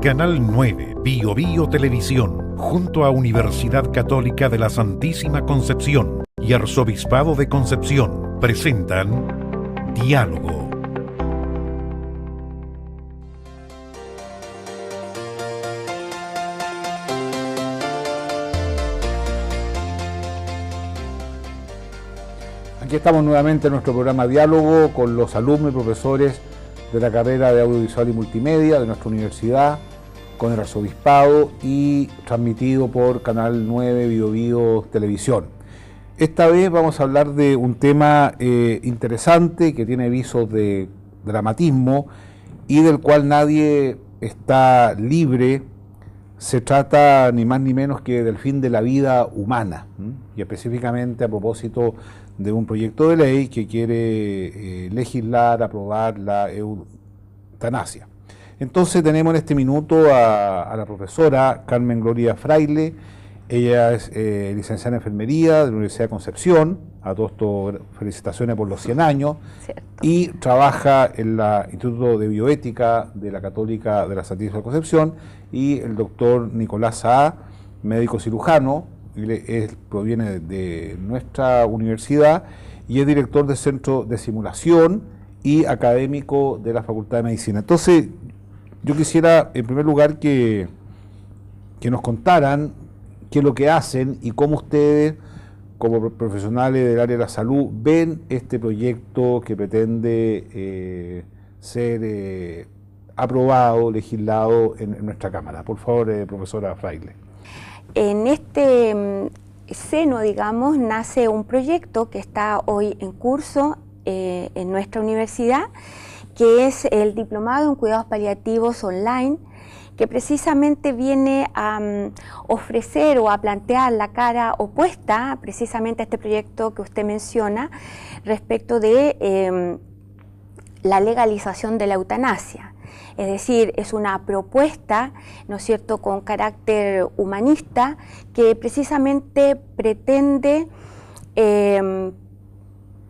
Canal 9 Bio Bio Televisión, junto a Universidad Católica de la Santísima Concepción y Arzobispado de Concepción, presentan Diálogo. Aquí estamos nuevamente en nuestro programa Diálogo con los alumnos y profesores de la carrera de Audiovisual y Multimedia de nuestra universidad, con el Arzobispado y transmitido por Canal 9 Bio Bio Televisión. Esta vez vamos a hablar de un tema interesante que tiene visos de dramatismo y del cual nadie está libre. Se trata ni más ni menos que del fin de la vida humana, y específicamente a propósito de un proyecto de ley que quiere legislar, aprobar la eutanasia. Entonces tenemos en este minuto a la profesora Carmen Gloria Fraile. Ella es licenciada en enfermería de la Universidad de Concepción. A todo esto, felicitaciones por los 100 años. Cierto. Y trabaja en el Instituto de Bioética de la Católica de la Santísima Concepción. Y el doctor Nicolás Saá, médico cirujano, proviene de nuestra universidad y es director del Centro de Simulación y académico de la Facultad de Medicina. Entonces, yo quisiera, en primer lugar, que nos contaran qué es lo que hacen y cómo ustedes, como profesionales del área de la salud, ven este proyecto que pretende ser aprobado, legislado en nuestra Cámara. Por favor, profesora Fraile. En este seno, digamos, nace un proyecto que está hoy en curso en nuestra universidad, que es el Diplomado en Cuidados Paliativos Online, que precisamente viene a ofrecer o a plantear la cara opuesta precisamente a este proyecto que usted menciona respecto de la legalización de la eutanasia. Es decir, es una propuesta, ¿no es cierto?, con carácter humanista que precisamente pretende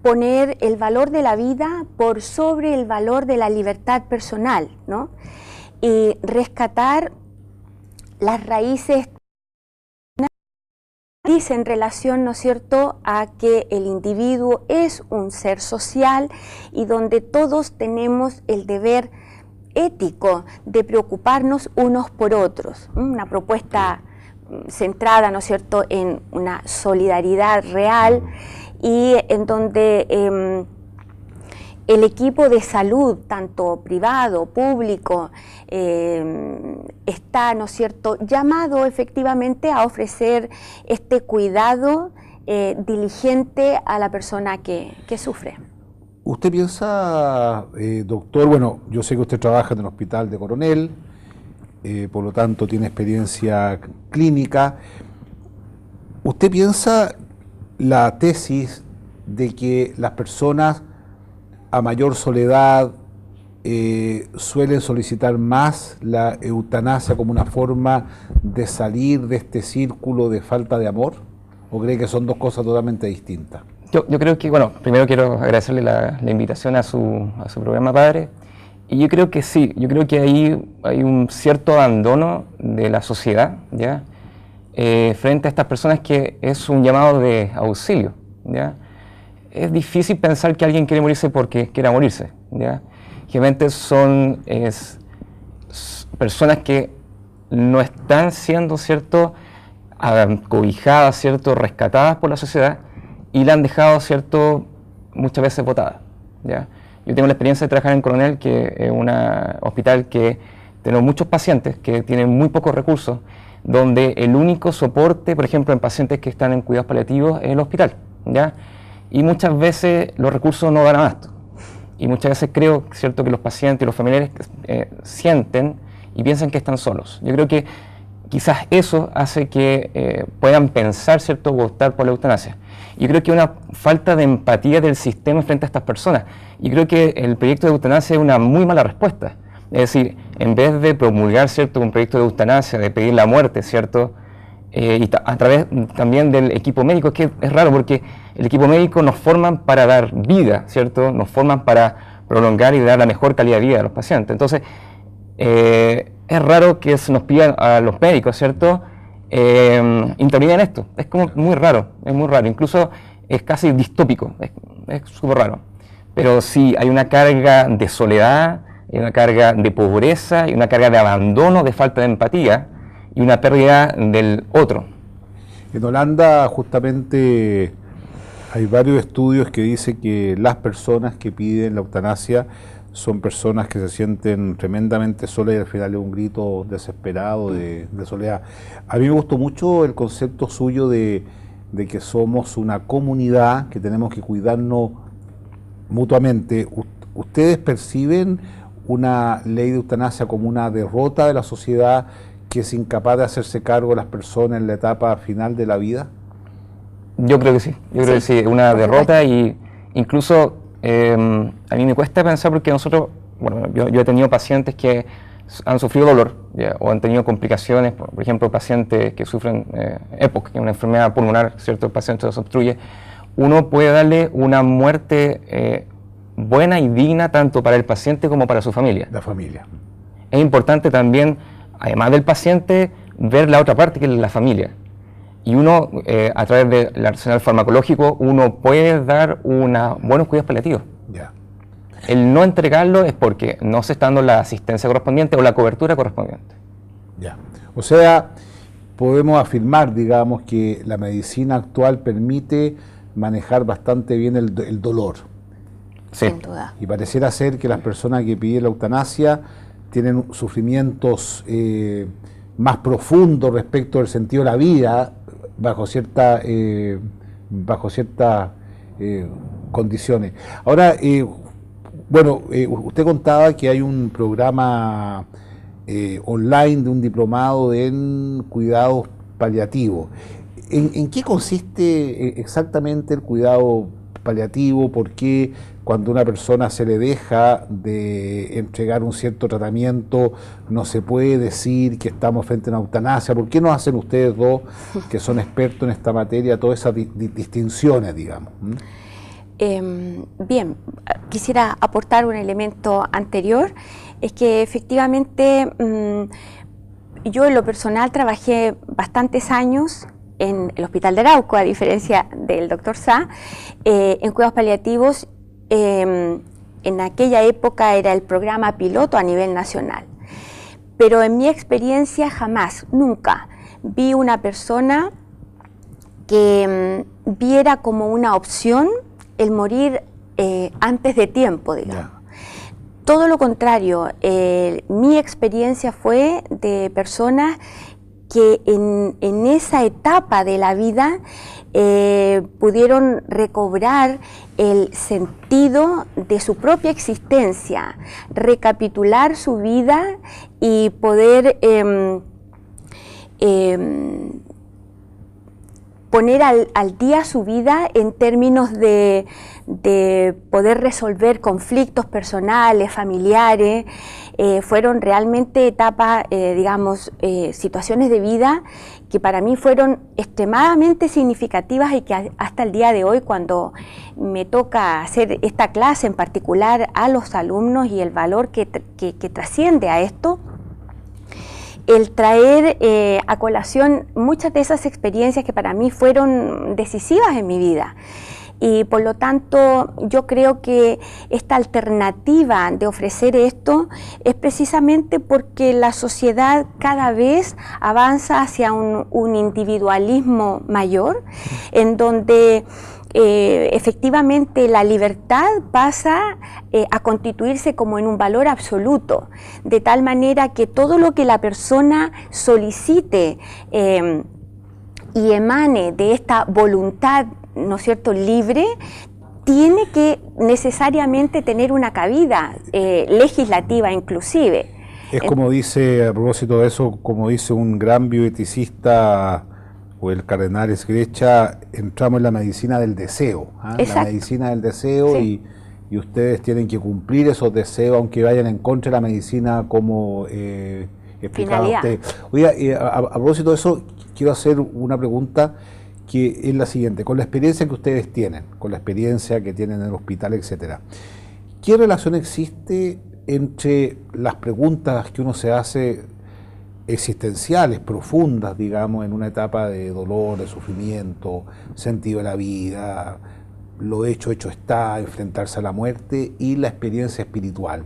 poner el valor de la vida por sobre el valor de la libertad personal, ¿no? Y rescatar las raíces en relación, ¿no es cierto?, a que el individuo es un ser social y donde todos tenemos el deber ético de preocuparnos unos por otros. Una propuesta centrada, ¿no es cierto?, en una solidaridad real y en donde el equipo de salud, tanto privado, público, está, ¿no es cierto?, llamado efectivamente a ofrecer este cuidado diligente a la persona que sufre. ¿Usted piensa, doctor, bueno, yo sé que usted trabaja en el Hospital de Coronel, por lo tanto tiene experiencia clínica, ¿usted piensa la tesis de que las personas a mayor soledad suelen solicitar más la eutanasia como una forma de salir de este círculo de falta de amor? ¿O cree que son dos cosas totalmente distintas? Yo creo que, bueno, primero quiero agradecerle la invitación a su programa, padre, y yo creo que sí, yo creo que ahí hay un cierto abandono de la sociedad, ¿ya?, frente a estas personas, que es un llamado de auxilio, ¿ya? Es difícil pensar que alguien quiere morirse porque quiera morirse, ¿ya? Generalmente son personas que no están siendo, ¿cierto?, cobijadas, ¿cierto?, rescatadas por la sociedad, y la han dejado, ¿cierto?, muchas veces botada, ¿ya? Yo tengo la experiencia de trabajar en Coronel, que es un hospital que tenemos muchos pacientes que tienen muy pocos recursos, donde el único soporte, por ejemplo, en pacientes que están en cuidados paliativos es el hospital, ¿ya? Y muchas veces los recursos no dan abasto. Y muchas veces creo, ¿cierto?, que los pacientes y los familiares sienten y piensan que están solos. Yo creo que quizás eso hace que puedan pensar, ¿cierto?, o optar por la eutanasia. Yo creo que una falta de empatía del sistema frente a estas personas. Y creo que el proyecto de eutanasia es una muy mala respuesta. Es decir, en vez de promulgar, ¿cierto?, un proyecto de eutanasia, de pedir la muerte, ¿cierto?, y a través también del equipo médico, es que es raro porque el equipo médico nos forman para dar vida, ¿cierto?, nos forman para prolongar y dar la mejor calidad de vida a los pacientes. Entonces, es raro que se nos pidan a los médicos, ¿cierto?, intervenir en esto. Es como muy raro, incluso es casi distópico, es súper raro. Pero sí, hay una carga de soledad, hay una carga de pobreza, y una carga de abandono, de falta de empatía, y una pérdida del otro. En Holanda justamente hay varios estudios que dicen que las personas que piden la eutanasia son personas que se sienten tremendamente solas y al final es un grito desesperado de soledad. A mí me gustó mucho el concepto suyo de que somos una comunidad, que tenemos que cuidarnos mutuamente. ¿Ustedes perciben una ley de eutanasia como una derrota de la sociedad que es incapaz de hacerse cargo de las personas en la etapa final de la vida? Yo creo que sí, una derrota, y incluso a mí me cuesta pensar porque nosotros, bueno, yo he tenido pacientes que han sufrido dolor, ¿ya?, o han tenido complicaciones, por ejemplo, pacientes que sufren EPOC, que es una enfermedad pulmonar, ¿cierto?, el paciente se obstruye. Uno puede darle una muerte buena y digna tanto para el paciente como para su familia. La familia. Es importante también, además del paciente, ver la otra parte, que es la familia. Y uno, a través del arsenal farmacológico, uno puede dar buenos cuidados paliativos. Ya. El no entregarlo es porque no se está dando la asistencia correspondiente o la cobertura correspondiente. Ya. O sea, podemos afirmar, digamos, que la medicina actual permite manejar bastante bien el dolor. Sí. Sin duda. Y pareciera ser que las personas que piden la eutanasia tienen sufrimientos más profundos respecto del sentido de la vida, bajo ciertas condiciones. Ahora, usted contaba que hay un programa online de un diplomado en cuidados paliativos. ¿En qué consiste exactamente el cuidado paliativo? ¿Por qué cuando una persona se le deja de entregar un cierto tratamiento no se puede decir que estamos frente a una eutanasia? ¿Por qué no hacen ustedes dos, que son expertos en esta materia, todas esas distinciones, digamos? Bien, quisiera aportar un elemento anterior, es que efectivamente yo en lo personal trabajé bastantes años en el Hospital de Arauco, a diferencia del doctor Sá, en cuidados paliativos. En aquella época era el programa piloto a nivel nacional, pero en mi experiencia jamás, nunca vi una persona que viera como una opción el morir antes de tiempo, digamos. Yeah. Todo lo contrario, mi experiencia fue de personas que en esa etapa de la vida pudieron recobrar el sentido de su propia existencia, recapitular su vida y poder poner al día su vida en términos de poder resolver conflictos personales, familiares. Fueron realmente etapas, situaciones de vida que para mí fueron extremadamente significativas y que hasta el día de hoy, cuando me toca hacer esta clase en particular a los alumnos y el valor que trasciende a esto, el traer a colación muchas de esas experiencias que para mí fueron decisivas en mi vida. Y por lo tanto yo creo que esta alternativa de ofrecer esto es precisamente porque la sociedad cada vez avanza hacia un individualismo mayor, en donde efectivamente la libertad pasa a constituirse como en un valor absoluto, de tal manera que todo lo que la persona solicite y emane de esta voluntad, ¿no es cierto?, libre, tiene que necesariamente tener una cabida legislativa inclusive. Es como dice, a propósito de eso, como dice un gran bioeticista, o el cardenal Esgrecha, entramos en la medicina del deseo, la medicina del deseo, sí. y ustedes tienen que cumplir esos deseos, aunque vayan en contra de la medicina, como explicaba usted. Oiga, a propósito de eso, quiero hacer una pregunta que es la siguiente: con la experiencia que ustedes tienen, con la experiencia que tienen en el hospital, etcétera, ¿qué relación existe entre las preguntas que uno se hace existenciales, profundas, digamos, en una etapa de dolor, de sufrimiento, sentido de la vida, lo hecho está, enfrentarse a la muerte y la experiencia espiritual.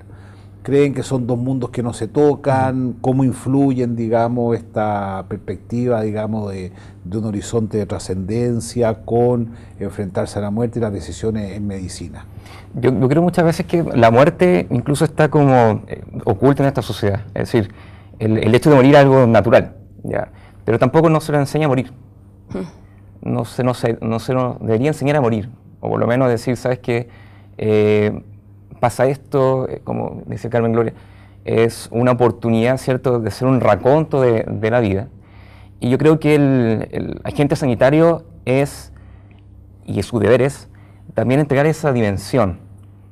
¿Creen que son dos mundos que no se tocan? ¿Cómo influyen, digamos, esta perspectiva, digamos, de un horizonte de trascendencia con enfrentarse a la muerte y las decisiones en medicina? Yo creo muchas veces que la muerte incluso está como oculta en esta sociedad. Es decir, el hecho de morir es algo natural, ¿ya? Pero tampoco nos se nos enseña a morir. No se nos debería enseñar a morir. O por lo menos decir, ¿sabes qué? Pasa esto, como dice Carmen Gloria, es una oportunidad, ¿cierto?, de hacer un raconto de la vida. Y yo creo que el agente sanitario es, y su deber es, también entregar esa dimensión,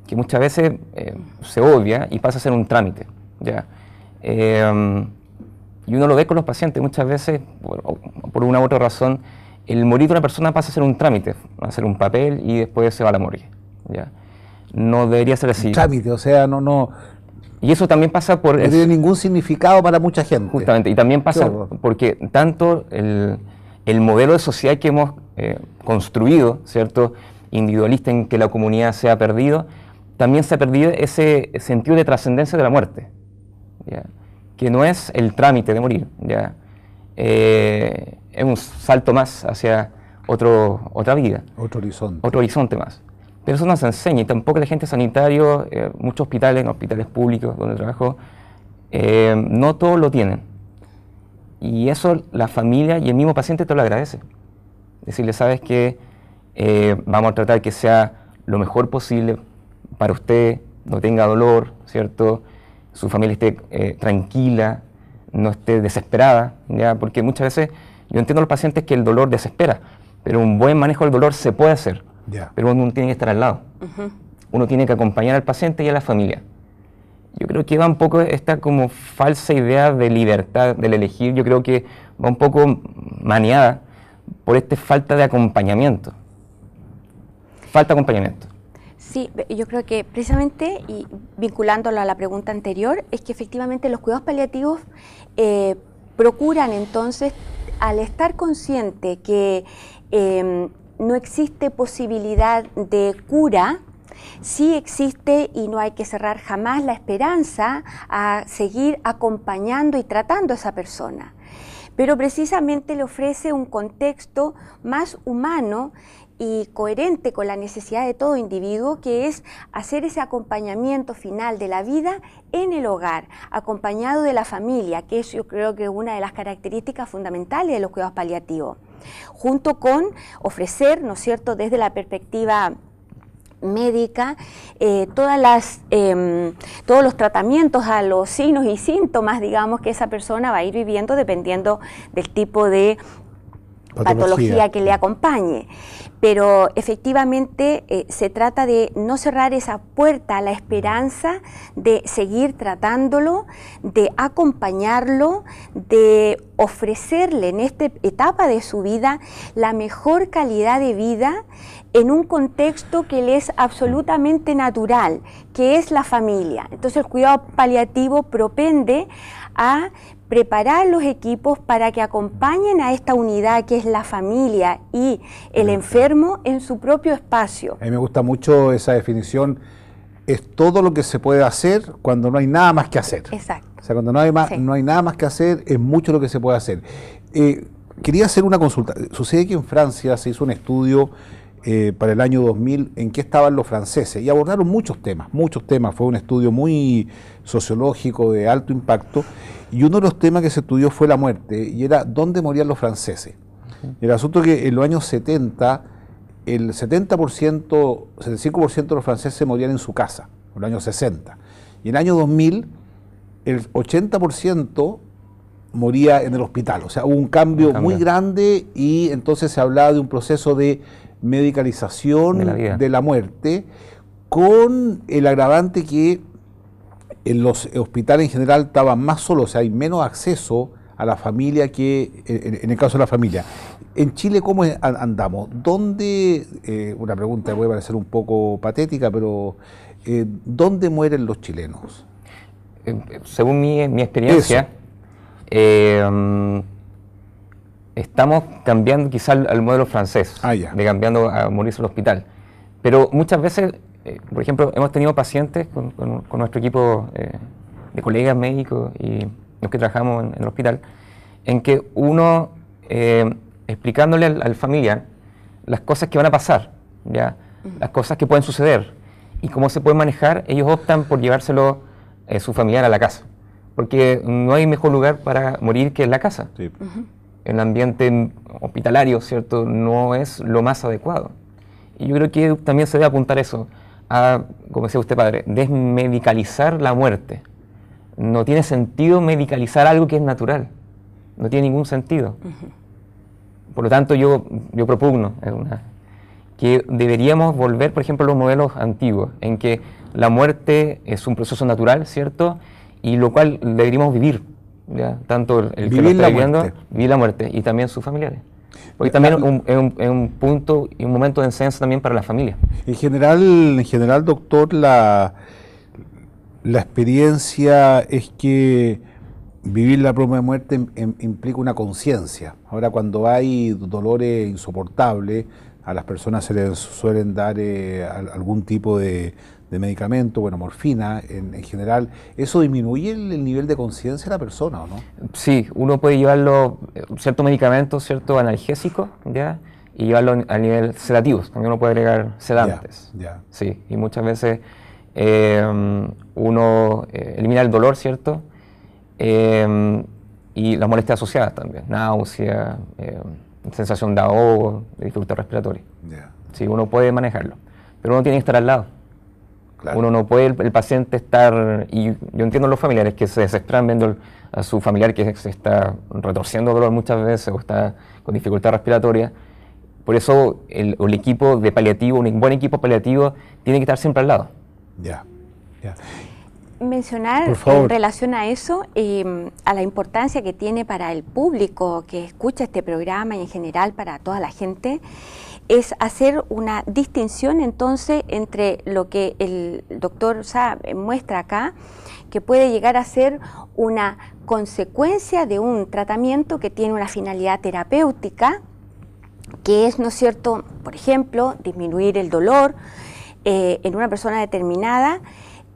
que muchas veces se obvia y pasa a ser un trámite, ¿ya? Y uno lo ve con los pacientes, muchas veces, por una u otra razón, el morir de una persona pasa a ser un trámite, a ser un papel y después se va a la morgue, ¿ya? No debería ser así. Un trámite, o sea, no... Y eso también pasa por... No tiene ningún significado para mucha gente. Justamente, y también pasa porque tanto el modelo de sociedad que hemos construido, ¿cierto?, individualista en que la comunidad se ha perdido, también se ha perdido ese sentido de trascendencia de la muerte, ¿ya? Que no es el trámite de morir, ¿ya? Es un salto más hacia otra vida. Otro horizonte. Otro horizonte más. Pero eso no se enseña, y tampoco el agente sanitario, muchos hospitales públicos donde trabajo, no todos lo tienen. Y eso la familia y el mismo paciente te lo agradece. Decirle, sabes que vamos a tratar que sea lo mejor posible para usted, no tenga dolor, ¿cierto? Su familia esté tranquila, no esté desesperada, ¿ya? Porque muchas veces yo entiendo a los pacientes que el dolor desespera, pero un buen manejo del dolor se puede hacer. Yeah. Pero uno tiene que estar al lado. Uno tiene que acompañar al paciente y a la familia. Yo creo que va un poco esta como falsa idea de libertad, del elegir, yo creo que va un poco maniada por esta falta de acompañamiento. Falta de acompañamiento. Sí, yo creo que precisamente, y vinculándolo a la pregunta anterior, es que efectivamente los cuidados paliativos procuran entonces, al estar consciente que no existe posibilidad de cura, sí existe y no hay que cerrar jamás la esperanza a seguir acompañando y tratando a esa persona. Pero precisamente le ofrece un contexto más humano y coherente con la necesidad de todo individuo, que es hacer ese acompañamiento final de la vida en el hogar, acompañado de la familia, que es, yo creo que una de las características fundamentales de los cuidados paliativos, junto con ofrecer, ¿no es cierto?, desde la perspectiva médica, todos los tratamientos a los signos y síntomas, digamos, que esa persona va a ir viviendo dependiendo del tipo de patología que le acompañe. Pero efectivamente se trata de no cerrar esa puerta a la esperanza de seguir tratándolo, de acompañarlo, de ofrecerle en esta etapa de su vida la mejor calidad de vida en un contexto que le es absolutamente natural, que es la familia. Entonces el cuidado paliativo propende a preparar los equipos para que acompañen a esta unidad que es la familia y el enfermo en su propio espacio. A mí me gusta mucho esa definición, es todo lo que se puede hacer cuando no hay nada más que hacer. Exacto. O sea, cuando no hay nada más que hacer, es mucho lo que se puede hacer. Quería hacer una consulta. Sucede que en Francia se hizo un estudio para el año 2000 en qué estaban los franceses y abordaron muchos temas, fue un estudio muy sociológico de alto impacto y uno de los temas que se estudió fue la muerte y era dónde morían los franceses. El asunto es que en los años 70 el 75% de los franceses morían en su casa, en los años 60, y en el año 2000 el 80% moría en el hospital, o sea, hubo un cambio muy grande y entonces se hablaba de un proceso de medicalización de la muerte, con el agravante que en los hospitales en general estaban más solos, o sea, hay menos acceso a la familia que en el caso de la familia. En Chile, ¿cómo andamos? ¿Dónde, una pregunta que puede parecer un poco patética, pero ¿dónde mueren los chilenos? Según mi experiencia, Estamos cambiando quizá al modelo francés, de cambiando a morirse al hospital. Pero muchas veces, por ejemplo, hemos tenido pacientes con nuestro equipo de colegas médicos y los que trabajamos en el hospital, en que uno, explicándole al familiar las cosas que van a pasar, ¿ya? Las cosas que pueden suceder y cómo se pueden manejar, ellos optan por llevárselo su familiar a la casa, porque no hay mejor lugar para morir que en la casa. Sí. El ambiente hospitalario, ¿cierto?, no es lo más adecuado. Y yo creo que también se debe apuntar eso, a, como decía usted, padre, desmedicalizar la muerte. No tiene sentido medicalizar algo que es natural. No tiene ningún sentido. Por lo tanto, yo propugno que deberíamos volver, por ejemplo, a los modelos antiguos, en que la muerte es un proceso natural, ¿cierto?, y lo cual deberíamos vivir, ¿ya? Tanto el que lo está viviendo, vivir la muerte, y también sus familiares. Porque también es un punto y un momento de enseñanza también para la familia. En general, doctor, la experiencia es que vivir la propia muerte implica una conciencia. Ahora, cuando hay dolores insoportables, a las personas se les suelen dar algún tipo de medicamento, bueno, morfina en general. ¿Eso disminuye el nivel de conciencia de la persona o no? Sí, uno puede llevarlo, ciertos medicamentos, ciertos analgésicos, ¿ya?, y llevarlo a nivel sedativos. También uno puede agregar sedantes. Sí, y muchas veces uno elimina el dolor, ¿cierto?, y las molestias asociadas también, náusea, sensación de ahogo, de dificultad respiratoria. Sí, uno puede manejarlo, pero uno tiene que estar al lado. Claro. Uno no puede, el paciente estar, y yo entiendo a los familiares que se desesperan viendo a su familiar que se está retorciendo dolor muchas veces o está con dificultad respiratoria. Por eso el equipo de paliativo, un buen equipo paliativo, tiene que estar siempre al lado. Mencionar en relación a eso, a la importancia que tiene para el público que escucha este programa y en general para toda la gente, es hacer una distinción entonces entre lo que el doctor Sá muestra acá, que puede llegar a ser una consecuencia de un tratamiento que tiene una finalidad terapéutica, que es, ¿no es cierto?, por ejemplo, disminuir el dolor en una persona determinada,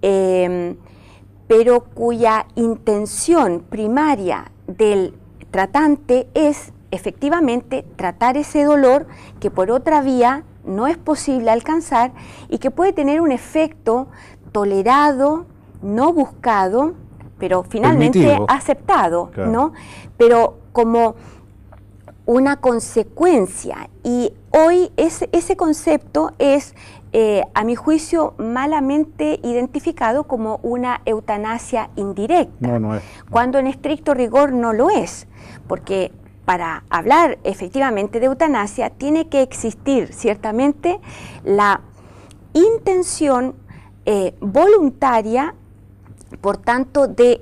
pero cuya intención primaria del tratante es efectivamente tratar ese dolor que por otra vía no es posible alcanzar y que puede tener un efecto tolerado, no buscado, pero finalmente permitido, aceptado, claro, ¿no? Pero como una consecuencia. Y hoy ese concepto es, a mi juicio, malamente identificado como una eutanasia indirecta, no es, cuando en estricto rigor no lo es, porque para hablar efectivamente de eutanasia tiene que existir ciertamente la intención voluntaria, por tanto, de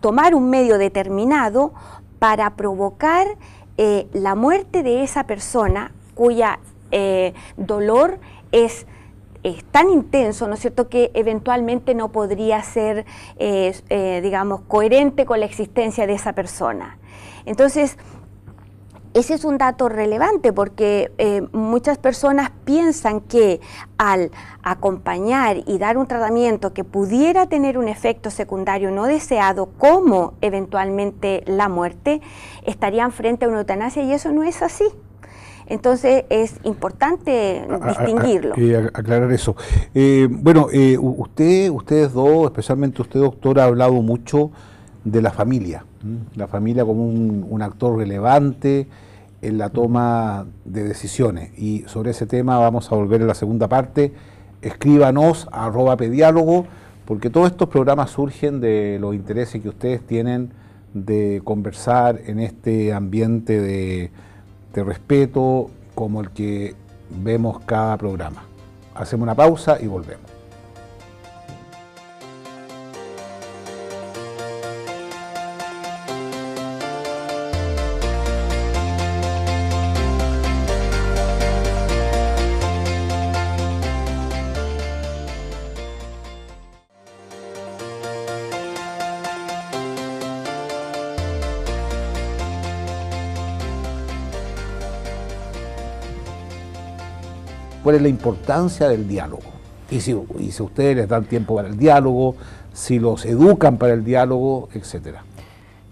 tomar un medio determinado para provocar la muerte de esa persona cuya dolor es tan intenso, ¿no es cierto?, que eventualmente no podría ser, digamos, coherente con la existencia de esa persona. Entonces, ese es un dato relevante porque muchas personas piensan que al acompañar y dar un tratamiento que pudiera tener un efecto secundario no deseado, como eventualmente la muerte, estarían frente a una eutanasia, y eso no es así. Entonces es importante distinguirlo. Aclarar eso. Bueno, ustedes dos, especialmente usted, doctora, ha hablado mucho de la familia como un actor relevante en la toma de decisiones, y sobre ese tema vamos a volver en la segunda parte. Escríbanos a @pediálogo, porque todos estos programas surgen de los intereses que ustedes tienen de conversar en este ambiente de respeto como el que vemos cada programa. Hacemos una pausa y volvemos. ¿Cuál es la importancia del diálogo? Y si ustedes les dan tiempo para el diálogo, si los educan para el diálogo, etcétera.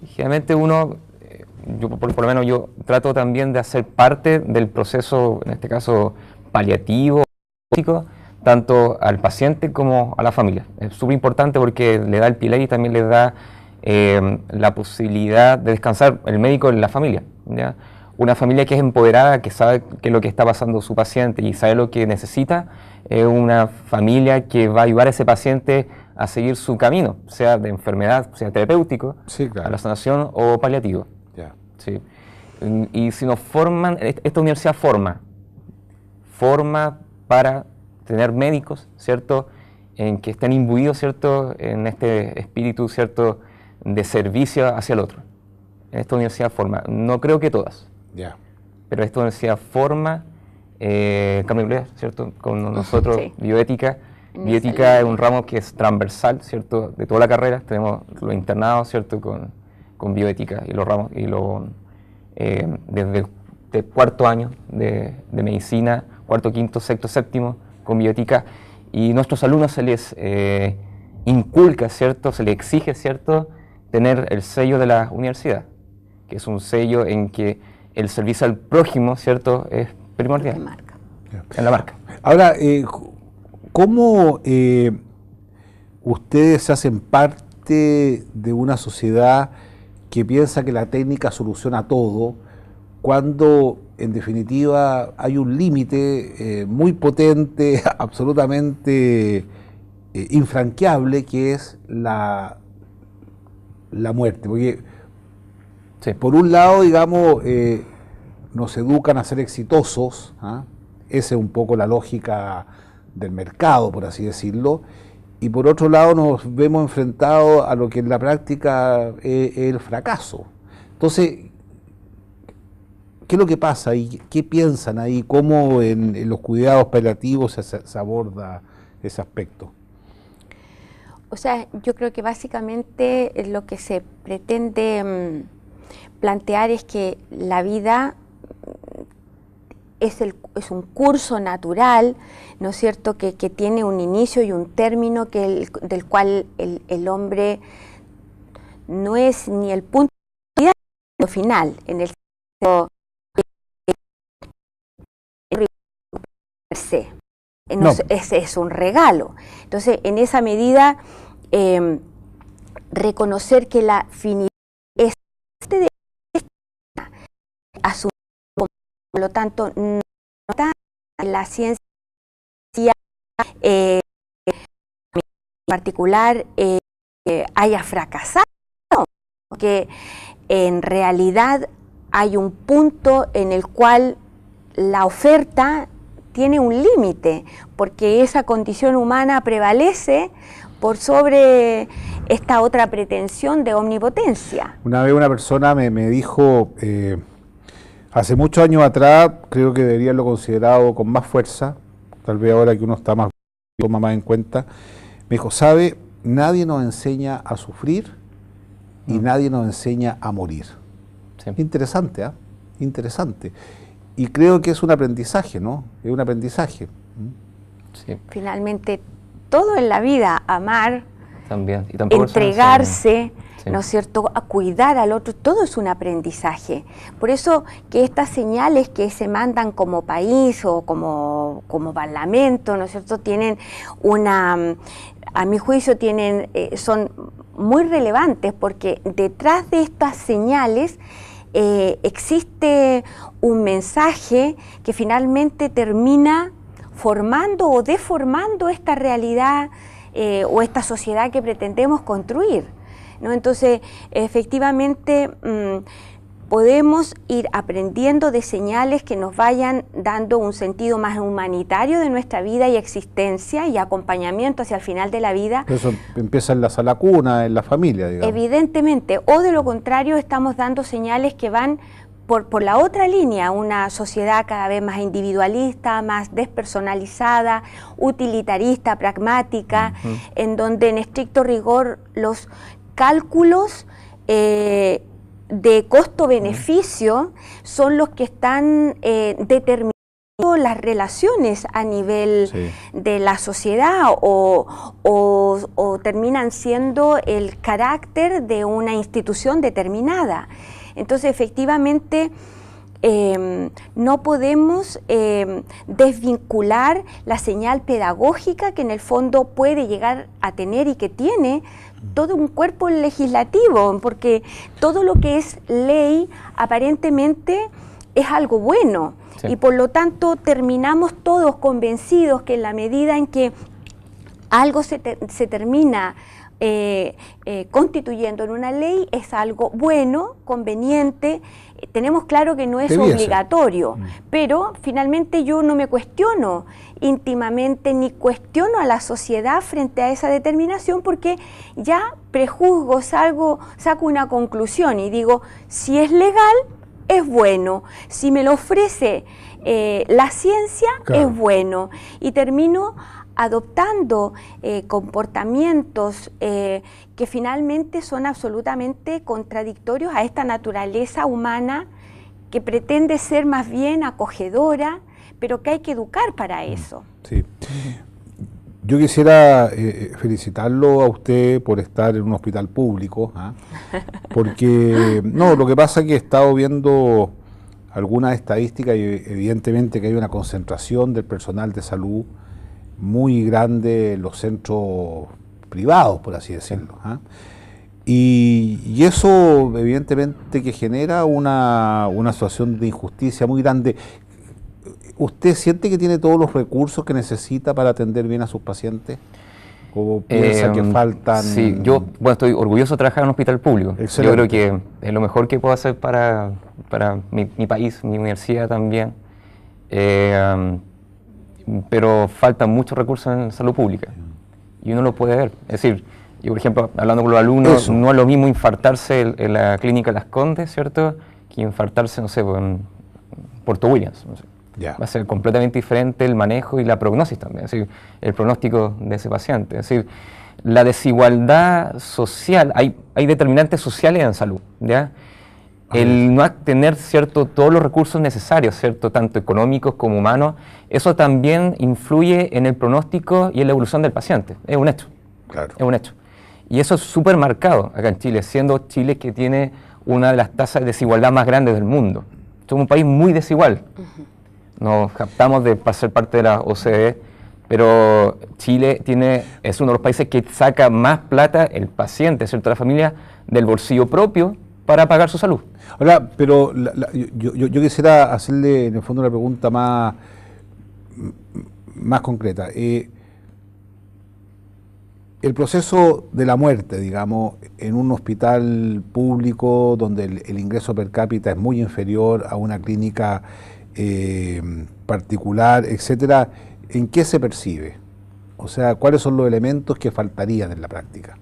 Generalmente yo por lo menos yo trato también de hacer parte del proceso, en este caso paliativo, tanto al paciente como a la familia. Es súper importante porque le da el pie y también le da la posibilidad de descansar el médico en la familia, ¿ya? Una familia que es empoderada, que sabe qué es lo que está pasando su paciente y sabe lo que necesita, es una familia que va a ayudar a ese paciente a seguir su camino, sea de enfermedad, sea terapéutico, sí, claro, a la sanación o paliativo. Ya. Sí. Y si nos forman, esta universidad forma para tener médicos, ¿cierto?, en que estén imbuidos, ¿cierto?, en este espíritu, ¿cierto?, de servicio hacia el otro. En esta universidad forma, no creo que todas, Ya. pero esta universidad forma, Carmen, ¿cierto?, con nosotros, Sí. Bioética. Bioética es un ramo que es transversal, ¿cierto?, de toda la carrera. Tenemos los internados, ¿cierto?, con bioética y los ramos, desde el cuarto año de medicina, cuarto, quinto, sexto, séptimo, con bioética. Y nuestros alumnos se les inculca, ¿cierto?, se les exige, ¿cierto?, tener el sello de la universidad, que es un sello en que el servicio al prójimo, ¿cierto?, es primordial. Marca. En la marca. Ahora, ¿cómo ustedes se hacen parte de una sociedad que piensa que la técnica soluciona todo, cuando en definitiva hay un límite muy potente, absolutamente infranqueable, que es la muerte? Porque Sí. por un lado, digamos, nos educan a ser exitosos, ¿ah? Esa es un poco la lógica del mercado, por así decirlo, y por otro lado nos vemos enfrentados a lo que en la práctica es el fracaso. Entonces, ¿qué es lo que pasa ahí? ¿Qué piensan ahí? ¿Cómo en los cuidados paliativos se aborda ese aspecto? O sea, yo creo que básicamente lo que se pretende plantear es que la vida es un curso natural, ¿no es cierto?, que tiene un inicio y un término del cual el hombre no es ni el punto final, en el sentido per se. No. Es un regalo. Entonces, en esa medida, reconocer que la finidad es de asumir, por lo tanto, no está en la ciencia en particular haya fracasado, que en realidad hay un punto en el cual la oferta tiene un límite, porque esa condición humana prevalece por sobre esta otra pretensión de omnipotencia. Una vez una persona me dijo, hace muchos años atrás, creo que debería haberlo considerado con más fuerza, tal vez ahora que uno está más, toma más en cuenta, me dijo, ¿sabe? Nadie nos enseña a sufrir y nadie nos enseña a morir. Sí. Interesante, ¿ah? Interesante. Y creo que es un aprendizaje, ¿no? Es un aprendizaje. Sí, Finalmente, todo en la vida, amar, también. Y tampoco entregarse, sí, ¿no es cierto?, a cuidar al otro, todo es un aprendizaje. Por eso que estas señales que se mandan como país o como parlamento, ¿no es cierto?, tienen a mi juicio son muy relevantes, porque detrás de estas señales existe un mensaje que finalmente termina formando o deformando esta realidad o esta sociedad que pretendemos construir, ¿no? Entonces, efectivamente, podemos ir aprendiendo de señales que nos vayan dando un sentido más humanitario de nuestra vida y existencia y acompañamiento hacia el final de la vida. Eso empieza en la sala cuna, en la familia, digamos. Evidentemente, o de lo contrario, estamos dando señales que van por la otra línea, una sociedad cada vez más individualista, más despersonalizada, utilitarista, pragmática, en donde en estricto rigor los cálculos de costo-beneficio son los que están determinando las relaciones a nivel de la sociedad o terminan siendo el carácter de una institución determinada. Entonces, efectivamente, no podemos desvincular la señal pedagógica que en el fondo puede llegar a tener y que tiene todo un cuerpo legislativo, porque todo lo que es ley aparentemente es algo bueno. Sí. Y por lo tanto terminamos todos convencidos que en la medida en que algo se termina constituyendo en una ley es algo bueno, conveniente. Tenemos claro que no es obligatorio, pero finalmente yo no me cuestiono íntimamente ni cuestiono a la sociedad frente a esa determinación, porque ya prejuzgo, saco una conclusión y digo, si es legal, es bueno, si me lo ofrece la ciencia, es bueno, y termino adoptando comportamientos que finalmente son absolutamente contradictorios a esta naturaleza humana que pretende ser más bien acogedora, pero que hay que educar para eso. Sí. Yo quisiera felicitarlo a usted por estar en un hospital público, porque no, lo que pasa es que he estado viendo algunas estadísticas y evidentemente que hay una concentración del personal de salud muy grande en los centros privados, por así decirlo. Y eso evidentemente que genera una situación de injusticia muy grande. ¿Usted siente que tiene todos los recursos que necesita para atender bien a sus pacientes? ¿O piensa que faltan? Sí, yo estoy orgulloso de trabajar en un hospital público. Excelente. Yo creo que es lo mejor que puedo hacer para mi país, mi universidad también. Pero faltan muchos recursos en salud pública y uno lo puede ver. Es decir, yo por ejemplo, hablando con los alumnos, no es lo mismo infartarse en la clínica Las Condes, ¿cierto?, que infartarse, no sé, en Puerto Williams. No sé. Va a ser completamente diferente el manejo y la prognosis también, es decir, el pronóstico de ese paciente. Es decir, la desigualdad social, hay determinantes sociales en salud, ¿ya? El no tener, ¿cierto?, todos los recursos necesarios, ¿cierto?, tanto económicos como humanos, eso también influye en el pronóstico y en la evolución del paciente. Es un hecho. Claro. Es un hecho. Y eso es súper marcado acá en Chile, siendo Chile que tiene una de las tasas de desigualdad más grandes del mundo. Somos un país muy desigual. Nos captamos de ser parte de la OCDE, pero Chile es uno de los países que saca más plata el paciente, ¿cierto?, la familia, del bolsillo propio para pagar su salud. Ahora, pero yo quisiera hacerle en el fondo una pregunta más concreta. El proceso de la muerte, digamos, en un hospital público donde el ingreso per cápita es muy inferior a una clínica particular, etcétera, ¿en qué se percibe? O sea, ¿cuáles son los elementos que faltarían en la práctica?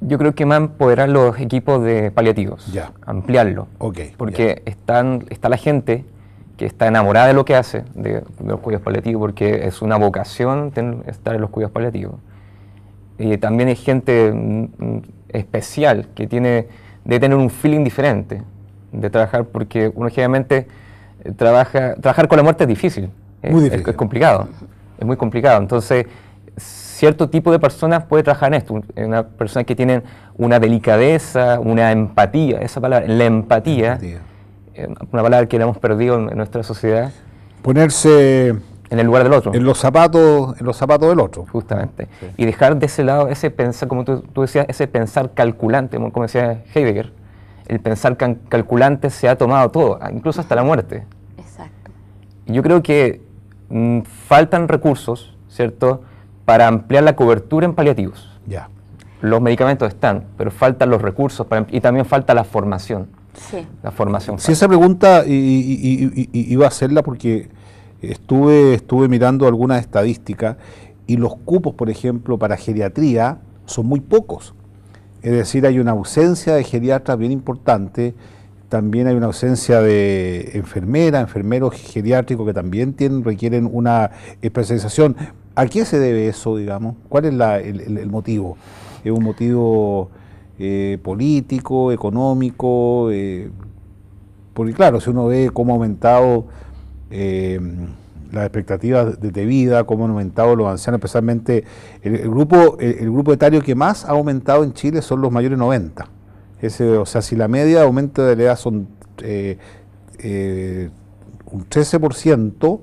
Yo creo que más empoderar los equipos de paliativos, ampliarlo, porque está la gente que está enamorada de lo que hace, de los cuidados paliativos, porque es una vocación estar en los cuidados paliativos. Y también hay gente especial que debe tener un feeling diferente de trabajar, porque uno generalmente trabajar con la muerte es difícil, es complicado, es muy complicado. Entonces, cierto tipo de personas puede trabajar en esto, una persona que tienen una delicadeza, una empatía, esa palabra, la empatía, una palabra que la hemos perdido en nuestra sociedad. Ponerse en el lugar del otro. En los zapatos del otro. Justamente. Sí. Y dejar de ese lado ese pensar, como tú decías, ese pensar calculante, como decía Heidegger, el pensar calculante se ha tomado todo, incluso hasta la muerte. Exacto. Y yo creo que faltan recursos, ¿cierto?, para ampliar la cobertura en paliativos. Ya. Los medicamentos están, pero faltan los recursos y también falta la formación. Sí. La formación. Sí, esa pregunta iba a hacerla porque estuve mirando algunas estadísticas y los cupos, por ejemplo, para geriatría son muy pocos. Es decir, hay una ausencia de geriatras bien importante, también hay una ausencia de enfermeros geriátricos que también requieren una especialización. ¿A qué se debe eso, digamos? ¿Cuál es el motivo? ¿Es un motivo político, económico? Porque claro, si uno ve cómo ha aumentado las expectativas de vida, cómo han aumentado los ancianos, especialmente el grupo etario que más ha aumentado en Chile son los mayores 90. O sea, si la media de aumento de la edad son un 13%,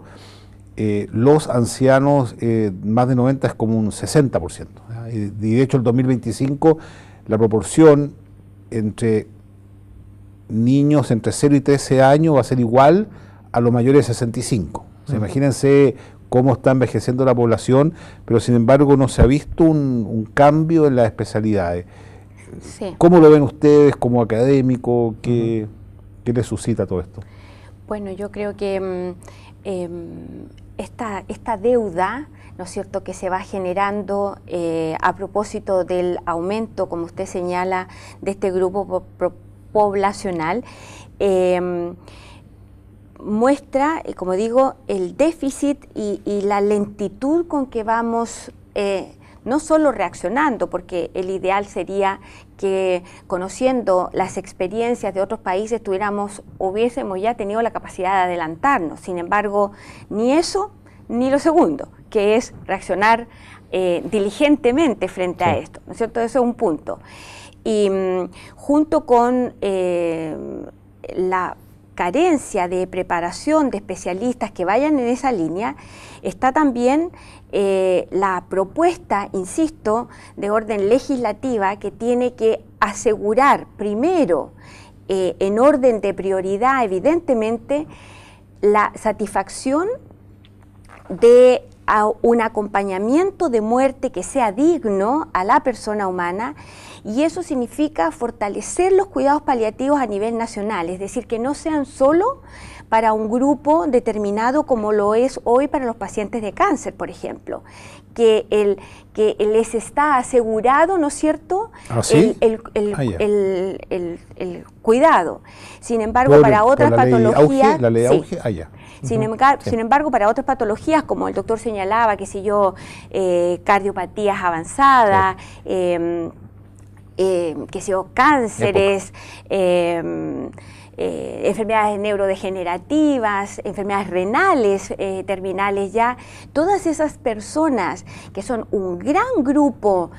los ancianos más de 90 es como un 60%. Y de hecho, el 2025 la proporción entre niños entre 0 y 13 años va a ser igual a los mayores de 65. O sea, imagínense cómo está envejeciendo la población, pero sin embargo no se ha visto un cambio en las especialidades. Sí. ¿Cómo lo ven ustedes como académico? ¿Qué les suscita todo esto? Bueno, yo creo que esta deuda, ¿no es cierto?, que se va generando a propósito del aumento, como usted señala, de este grupo poblacional, muestra, como digo, el déficit y la lentitud con que vamos no solo reaccionando, porque el ideal sería que, conociendo las experiencias de otros países, hubiésemos ya tenido la capacidad de adelantarnos. Sin embargo, ni eso ni lo segundo, que es reaccionar diligentemente frente a esto, ¿no es cierto? Eso es un punto. Y junto con la carencia de preparación de especialistas que vayan en esa línea, está también la propuesta, insisto, de orden legislativa que tiene que asegurar primero, en orden de prioridad, evidentemente, la satisfacción de un acompañamiento de muerte que sea digno a la persona humana, y eso significa fortalecer los cuidados paliativos a nivel nacional, es decir, que no sean solo para un grupo determinado como lo es hoy para los pacientes de cáncer, por ejemplo, que les está asegurado, ¿no es cierto?, el cuidado. Sin embargo, para otras patologías... La ley Auge, allá. Sin embargo, para otras patologías, como el doctor señalaba, qué sé yo, cardiopatías avanzadas, qué sé yo, cánceres, enfermedades neurodegenerativas, enfermedades renales terminales ya, todas esas personas que son un gran grupo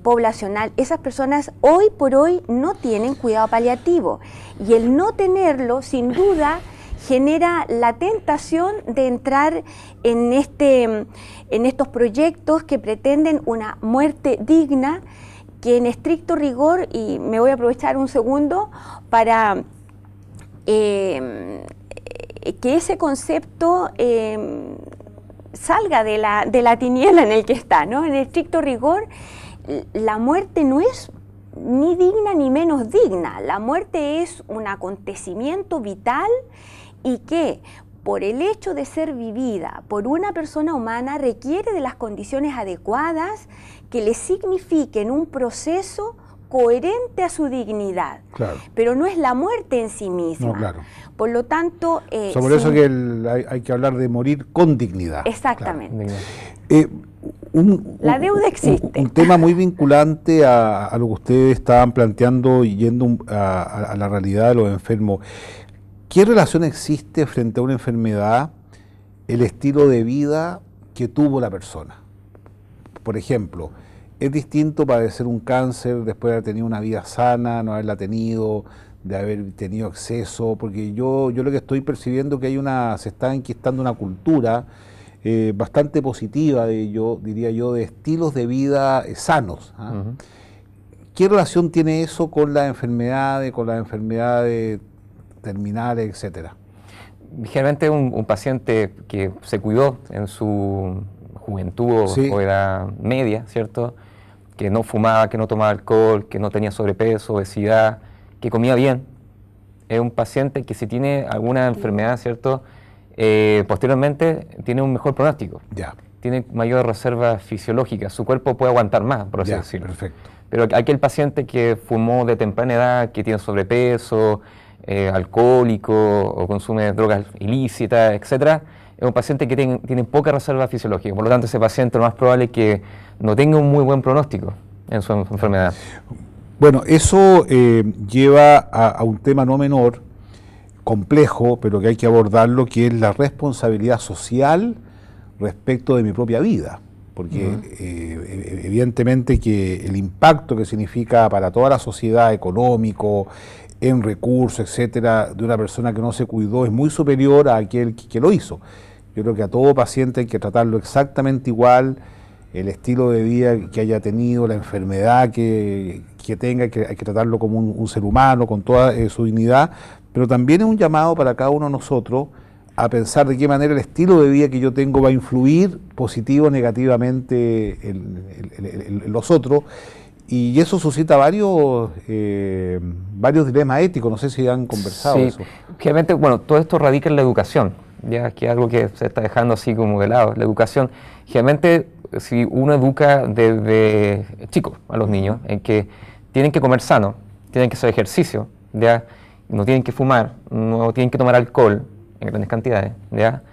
poblacional, esas personas hoy por hoy no tienen cuidado paliativo, y el no tenerlo, sin duda, genera la tentación de entrar en estos proyectos que pretenden una muerte digna, que en estricto rigor, y me voy a aprovechar un segundo para que ese concepto salga de la tiniebla en el que está, ¿no? En estricto rigor, la muerte no es ni digna ni menos digna. La muerte es un acontecimiento vital y que, por el hecho de ser vivida por una persona humana, requiere de las condiciones adecuadas que le signifiquen un proceso coherente a su dignidad. Claro. Pero no es la muerte en sí misma. No, claro. Por lo tanto... por eso que hay que hablar de morir con dignidad. Exactamente. Claro. La deuda existe. Un tema muy vinculante a lo que ustedes estaban planteando, yendo a la realidad de los enfermos. ¿Qué relación existe frente a una enfermedad el estilo de vida que tuvo la persona? Por ejemplo, es distinto padecer un cáncer después de haber tenido una vida sana, no haberla tenido, de haber tenido acceso, porque yo lo que estoy percibiendo que se está enquistando una cultura bastante positiva, diría yo, de estilos de vida sanos. ¿Qué relación tiene eso con las enfermedades, terminales, etcétera? Generalmente un paciente que se cuidó en su juventud o edad media, ¿cierto?, que no fumaba, que no tomaba alcohol, que no tenía sobrepeso, obesidad, que comía bien, es un paciente que si tiene alguna enfermedad, ¿cierto?, posteriormente tiene un mejor pronóstico, tiene mayor reserva fisiológica, su cuerpo puede aguantar más, por así decirlo. Perfecto. Pero aquel paciente que fumó de temprana edad, que tiene sobrepeso, alcohólico o consume drogas ilícitas, etcétera, es un paciente que tiene poca reserva fisiológica. Por lo tanto, ese paciente lo más probable es que no tenga un muy buen pronóstico en su enfermedad. Bueno, eso lleva a un tema no menor. complejo, pero que hay que abordarlo, que es la responsabilidad social respecto de mi propia vida. Porque evidentemente que el impacto que significa para toda la sociedad económico, en recursos, etcétera, de una persona que no se cuidó es muy superior a aquel que lo hizo. Yo creo que a todo paciente hay que tratarlo exactamente igual, el estilo de vida que haya tenido, la enfermedad que tenga, hay que tratarlo como un ser humano, con toda su dignidad, pero también es un llamado para cada uno de nosotros a pensar de qué manera el estilo de vida que yo tengo va a influir positivo o negativamente en los otros, y eso suscita varios dilemas éticos. No sé si han conversado eso. Obviamente, bueno, todo esto radica en la educación, ya que es algo que se está dejando así como de lado. La educación, generalmente, si uno educa desde chicos a los niños, en que tienen que comer sano, tienen que hacer ejercicio, ya no tienen que fumar, no tienen que tomar alcohol en grandes cantidades, ya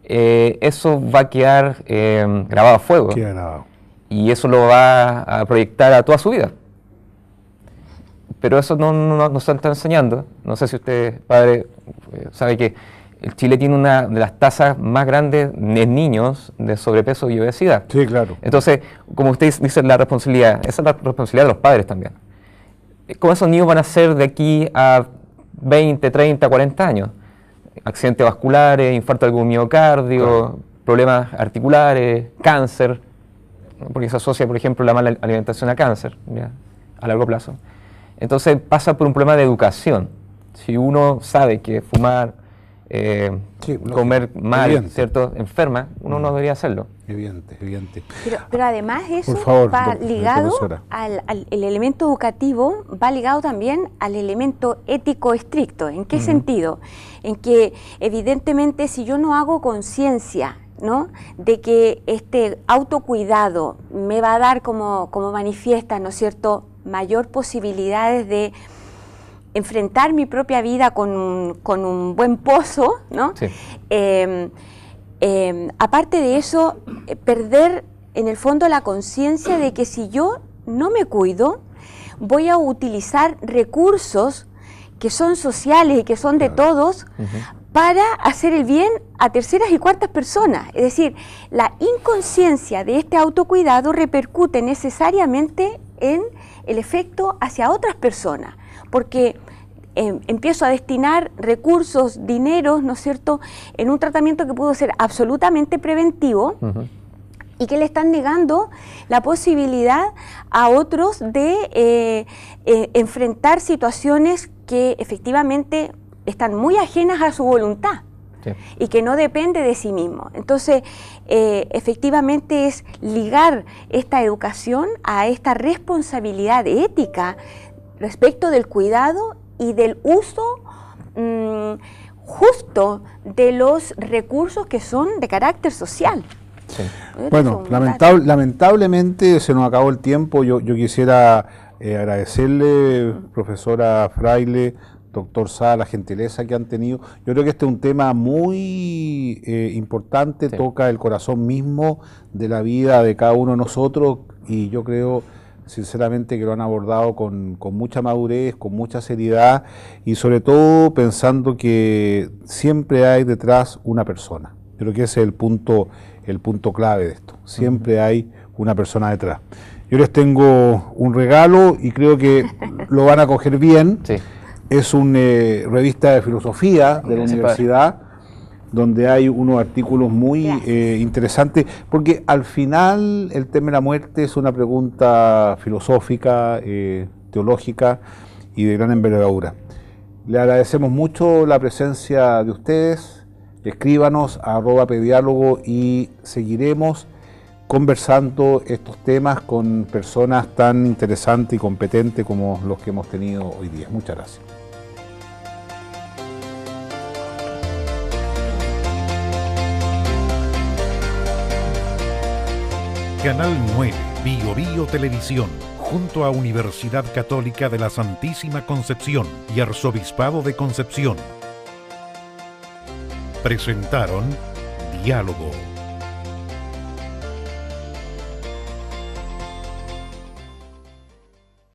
eso va a quedar grabado a fuego. Queda grabado. Y eso lo va a proyectar a toda su vida. Pero eso no se está enseñando. No sé si usted, padre, sabe que Chile tiene una de las tasas más grandes en niños de sobrepeso y obesidad. Sí, claro. Entonces, como usted dice, la responsabilidad, esa es la responsabilidad de los padres también. ¿Cómo esos niños van a ser de aquí a 20, 30, 40 años? Accidentes vasculares, infarto del miocardio, claro, problemas articulares, cáncer, porque se asocia, por ejemplo, la mala alimentación a cáncer, ¿ya?, a largo plazo. Entonces pasa por un problema de educación. Si uno sabe que fumar, comer mal, evidente, ¿cierto?, enferma, uno no debería hacerlo. Evidente. Pero además eso, por favor, va ligado el elemento educativo, va ligado también al elemento ético estricto. ¿En qué sentido? En que evidentemente si yo no hago conciencia, ¿no?, de que este autocuidado me va a dar, como manifiesta, ¿no es cierto?, mayor posibilidades de enfrentar mi propia vida con un buen pozo, ¿no? Sí. Aparte de eso, perder en el fondo la conciencia de que si yo no me cuido, voy a utilizar recursos que son sociales y que son de todos, para hacer el bien a terceras y cuartas personas. Es decir, la inconsciencia de este autocuidado repercute necesariamente en el efecto hacia otras personas, porque empiezo a destinar recursos, dineros, ¿no es cierto?, en un tratamiento que pudo ser absolutamente preventivo, y que le están negando la posibilidad a otros de enfrentar situaciones que efectivamente están muy ajenas a su voluntad, sí, y que no depende de sí mismo. Entonces, efectivamente es ligar esta educación a esta responsabilidad ética respecto del cuidado y del uso justo de los recursos que son de carácter social. Sí. Bueno, lamentablemente se nos acabó el tiempo. Yo quisiera agradecerle, profesora Fraile, doctor Sá, la gentileza que han tenido. Yo creo que este es un tema muy importante, sí, toca el corazón mismo de la vida de cada uno de nosotros, y yo creo sinceramente que lo han abordado con mucha madurez, con mucha seriedad, y sobre todo pensando que siempre hay detrás una persona. Creo que ese es el punto clave de esto. Siempre hay una persona detrás. Yo les tengo un regalo y creo que lo van a coger bien. Sí. Es una revista de filosofía de la universidad, donde hay unos artículos muy interesantes, porque al final el tema de la muerte es una pregunta filosófica, teológica y de gran envergadura. Le agradecemos mucho la presencia de ustedes. Escríbanos a @pediálogo y seguiremos conversando estos temas con personas tan interesantes y competentes como los que hemos tenido hoy día. Muchas gracias. Canal 9, Bio Televisión, junto a Universidad Católica de la Santísima Concepción y Arzobispado de Concepción, presentaron Diálogo.